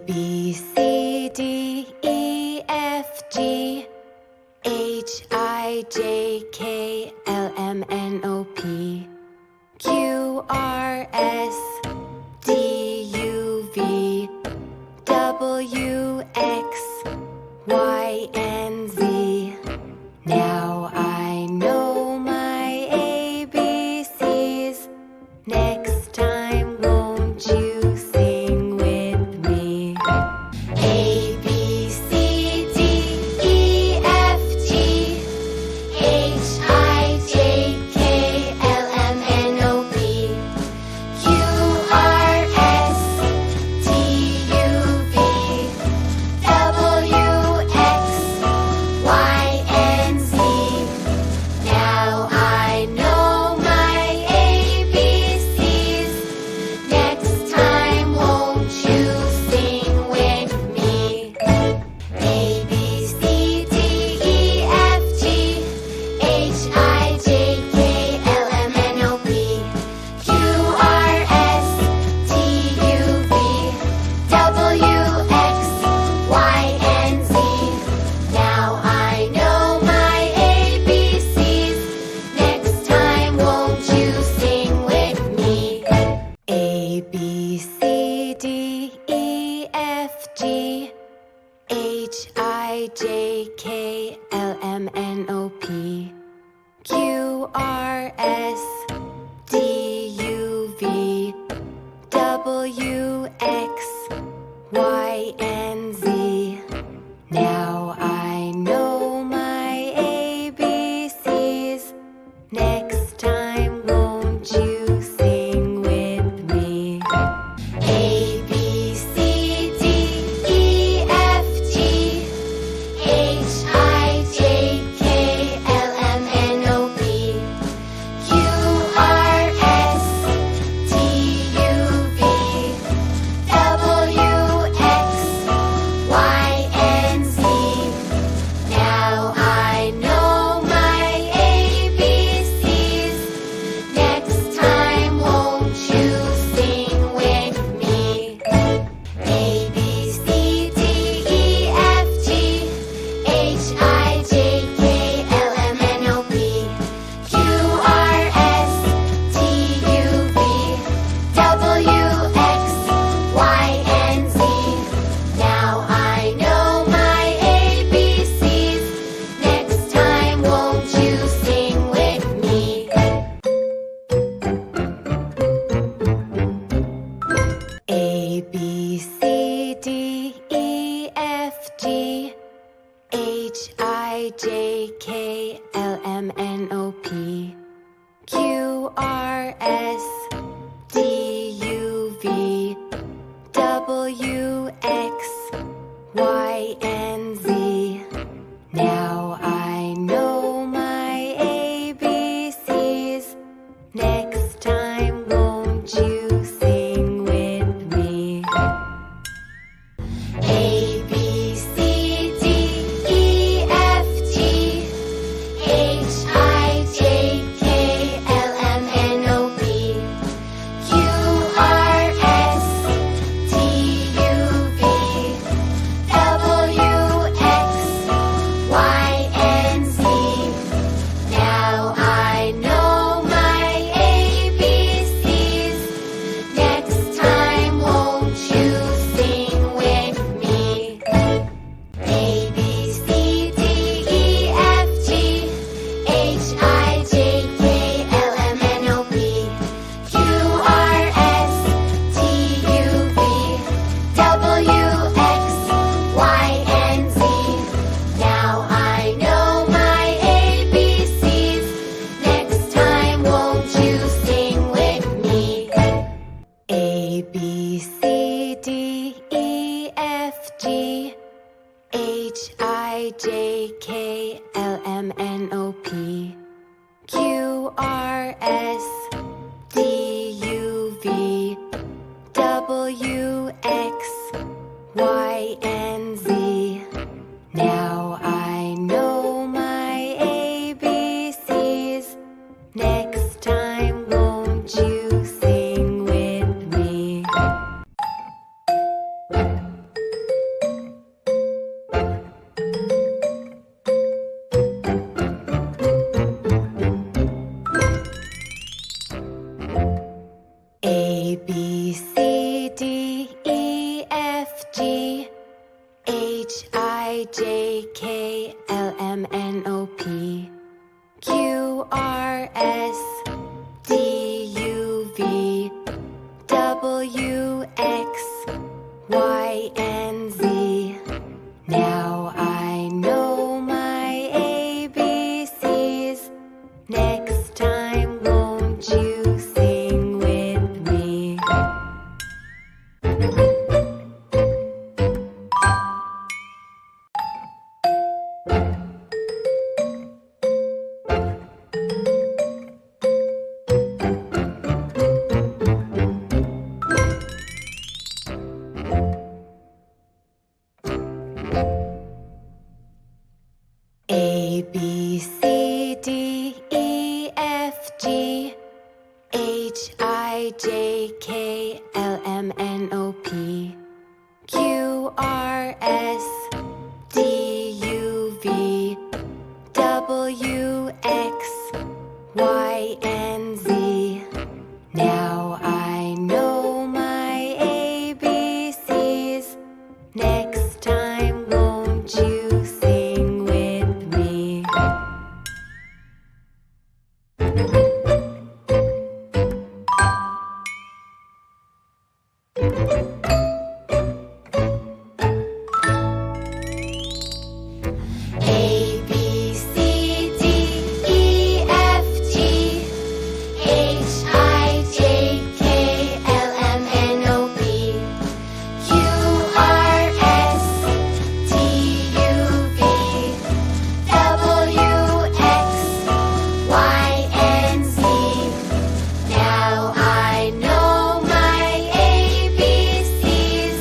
B, C, D, E, F, G, H, I, J, K, L, M, N, O, P, Q, R, S, D, U, V, W, X, Y, and Z. Now I know my ABCs. Next time, won't you sing with me? A, B, C, D, E, F, G, H, I, J, K, L, M, N, O, P, Q, R, S, T, U, V, W, X, Y, and Z. Now I know my ABCs. Next time, won't you sing with me? A, B, C, D, E, F, G, H, I, J, K, L, M, N, O, P, Q, R, S, T, U, V, W, X, Y, and Z. Now I know my ABCs. Next time, won't you sing with me? A, B, C, D, E, F, G, H, I, J, K, L, M, N, O, P, Q, R, S, D, U, V, W, X, Y, and Z. Now I know my ABCs. Next time, won't you sing with me? A, B, C, D, E, F, G, H, I, J, K, L, M, N, O, P, Q, R, S, T, U, V, W, X, Y, and Z. Now I know my ABCs. Next time, won't you sing with me? A, B, C, D, E, F, G, H, I, J, K, L, M, N, O, P, Q, R, S, T, U, V, W, X, Y, and Z. Now I know my ABCs. Next time, won't you sing with me? A, B, C, D, E, F, G, H, I, J, K, L, M, N, O, P, Q, R, S, D, U, V, W, X, Y, and Z. Now I know my ABCs. Next time, won't you sing with me? A, B, C, D, E, F, G, H, I, J, K, L, M, N, O, P, Q, R, S, T, U, V, W, X, Y, and Z. Now I know my ABCs. Next time, won't you sing with me? A, B, C, D, E, F, G, H, I, J, K, L, M, N, O, P, Q, R, S, T, U, V, W, X, Y, and Z. Now I know my ABCs. Next time, won't you sing with me? A, B, C, D, E, F, G, H, I, J, K, L, M, N, O, P, Q, R, S, D, U, V, W, X, Y, and Z. Now I know my ABCs. Next time, won't you sing with me? R, S, T, U, V, W, X, Y, and Z. Now I know my ABCs. Next time, won't you sing with me? A, B, C, D, E, F, G, H, I, J, K, L, M, N, O, P, Q, R, S, T, U, V, W, X, Y, and Z. Now I know my ABCs. Next time, won't you sing with me? A, B, C, D, E, F, G, H, I, J, K, L, M, N, O, P, Q, R, S, T, U, V, W, X, Y, and Z. Now I know my ABCs.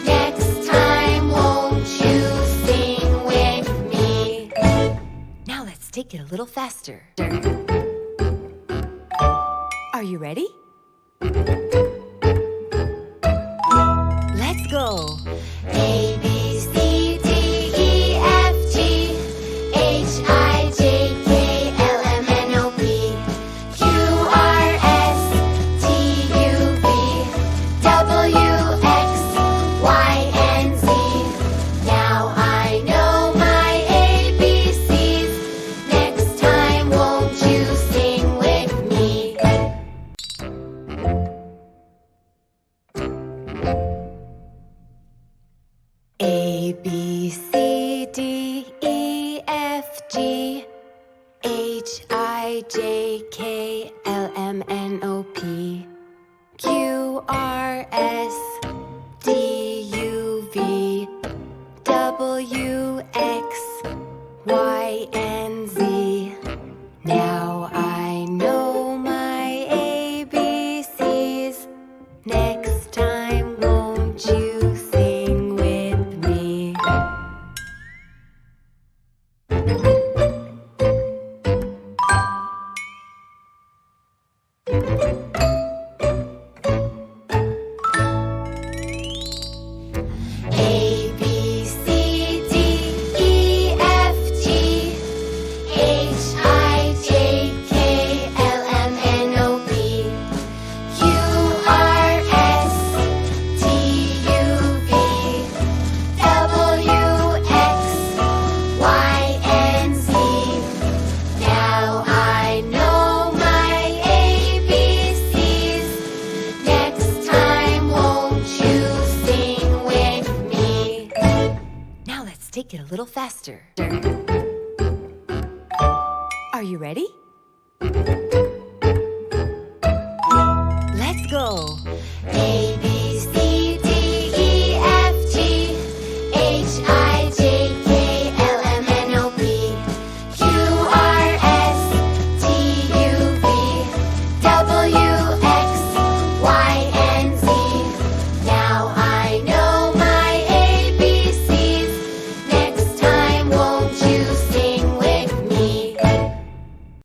Next time, won't you sing with me? Now let's take it a little faster. Are you ready? Let's go. A, B, C, D, E, F, G, H, I, J, K, L, M, N, O, P, Q, R, S, T, U, V, W, X, Y, and Z. Now I know my ABCs. Next time, won't you sing with me? A, B, C, D, E, F, G, H, I, J, K, L, M, N, O, P, Q, R, S, T, U, V, W, X, Y, and Z. Now I know my ABCs. Next time, won't you sing with me? A, B, C, D, E, F, G, H, I, J, K, L, M, N, O, P, Q, R, S, T, U, V, W, X, Y, and Z. Now I know my ABCs. Next time, won't you sing with me? Now let's take it a little faster. Are you ready? Let's go.